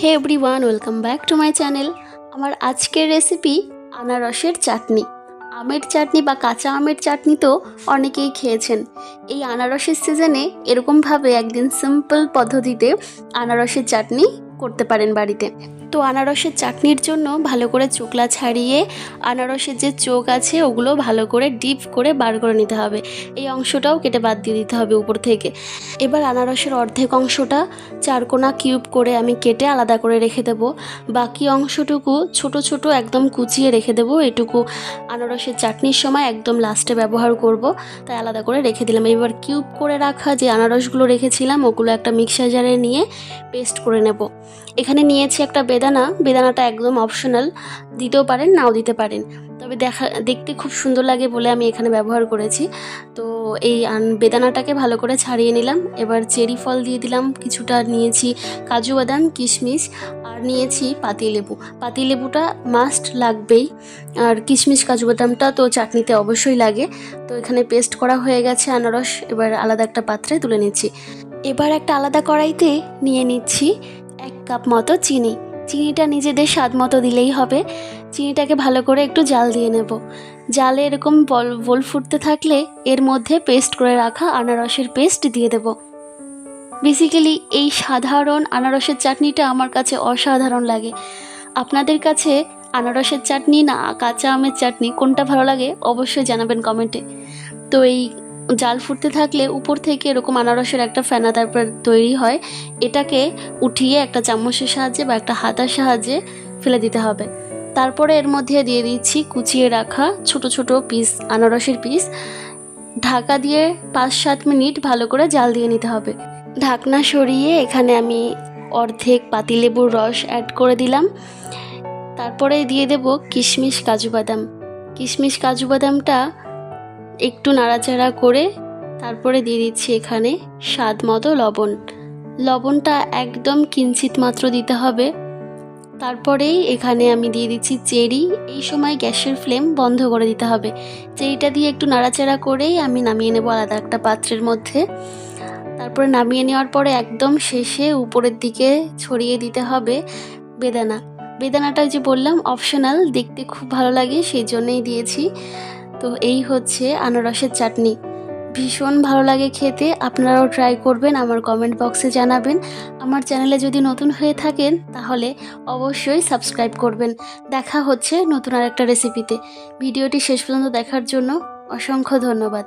Hey everyone, welcome back to my channel. আমার আজকের recipe আনারসের চাটনি। আমের চাটনি বা কাঁচা আমের চাটনি তো অনেকেই খেয়েছেন। এই আনারসের সিজনে এরকমভাবে একদিন সিম্পল পদ্ধতিতে আনারসের চাটনি করতে পারেন বাড়িতে। তো আনারসের চাটনির জন্য ভালো করে চোকলা ছাড়িয়ে আনারসের যে চোখ আছে ওগুলো ভালো করে ডিপ করে বার করে নিতে হবে। এই অংশটাও কেটে বাদ দিয়ে দিতে হবে উপর থেকে। এবার আনারসের অর্ধেক অংশটা চারকোনা কিউব করে আমি কেটে আলাদা করে রেখে দেব। বাকি অংশটুকু ছোট ছোট একদম কুচিয়ে রেখে দেবো। এটুকু আনারসের চাটনির সময় একদম লাস্টে ব্যবহার করব, তাই আলাদা করে রেখে দিলাম। এবার কিউব করে রাখা যে আনারসগুলো রেখেছিলাম ওগুলো একটা মিক্সার জারে নিয়ে পেস্ট করে নেব। এখানে নিয়েছি একটা বেদানাটা একদম অপশনাল, দিতেও পারেন নাও দিতে পারেন, তবে দেখতে খুব সুন্দর লাগে বলে আমি এখানে ব্যবহার করেছি। তো এই বেদানাটাকে ভালো করে ছাড়িয়ে নিলাম। এবার চেরি ফল দিয়ে দিলাম কিছুটা, নিয়েছি কাজু বাদাম কিশমিশ, আর নিয়েছি পাতিলেবু। পাতিলেবুটা মাস্ট লাগবেই, আর কিশমিশ কাজু বাদামটা তো চাটনিতে অবশ্যই লাগে। তো এখানে পেস্ট করা হয়ে গেছে আনারস, এবার আলাদা একটা পাত্রে তুলে নিচ্ছি। এবার একটা আলাদা কড়াইতে নিয়ে নিচ্ছি 1 কাপ মতো চিনি। চিনিটা নিজেদের স্বাদ মতো দিলেই হবে। চিনিটাকে ভালো করে একটু জাল দিয়ে নেব। জালে এরকম বল ফুটতে থাকলে এর মধ্যে পেস্ট করে রাখা আনারসের পেস্ট দিয়ে দেব। বেসিক্যালি এই সাধারণ আনারসের চাটনিটা আমার কাছে অসাধারণ লাগে। আপনাদের কাছে আনারসের চাটনি না কাঁচা আমের চাটনি কোনটা ভালো লাগে অবশ্যই জানাবেন কমেন্টে। তো এই জাল ফুটতে থাকলে উপর থেকে এরকম আনারসের একটা ফেনা তারপর তৈরি হয়। এটাকে উঠিয়ে একটা চামচের সাহায্যে বা একটা হাতার সাহায্যে ফেলে দিতে হবে। তারপরে এর মধ্যে দিয়ে দিচ্ছি কুচিয়ে রাখা ছোট ছোট পিস আনারসের পিস। ঢাকা দিয়ে 5-7 মিনিট ভালো করে জাল দিয়ে নিতে হবে। ঢাকনা সরিয়ে এখানে আমি অর্ধেক পাতিলেবুর রস অ্যাড করে দিলাম। তারপরে দিয়ে দেব কিশমিশ কাজু বাদাম। কিশমিশ কাজু বাদামটা একটু নাড়াচাড়া করে তারপরে দিয়ে দিচ্ছি এখানে স্বাদ মতো লবণ। লবণটা একদম কিঞ্চিত মাত্র দিতে হবে। তারপরেই এখানে আমি দিয়ে দিচ্ছি চেরি। এই সময় গ্যাসের ফ্লেম বন্ধ করে দিতে হবে। চেরিটা দিয়ে একটু নাড়াচাড়া করেই আমি নামিয়ে নেব আলাদা একটা পাত্রের মধ্যে। তারপরে নামিয়ে নেওয়ার পরে একদম শেষে উপরের দিকে ছড়িয়ে দিতে হবে বেদানাটা যে বললাম অপশনাল, দেখতে খুব ভালো লাগে সেই জন্যই দিয়েছি। তো এই হচ্ছে আনারসের চাটনি, ভীষণ ভালো লাগে খেতে। আপনারাও ট্রাই করবেন, আমার কমেন্ট বক্সে জানাবেন। আমার চ্যানেলে যদি নতুন হয়ে থাকেন তাহলে অবশ্যই সাবস্ক্রাইব করবেন। দেখা হচ্ছে নতুন আরেকটা রেসিপিতে। ভিডিওটি শেষ পর্যন্ত দেখার জন্য অসংখ্য ধন্যবাদ।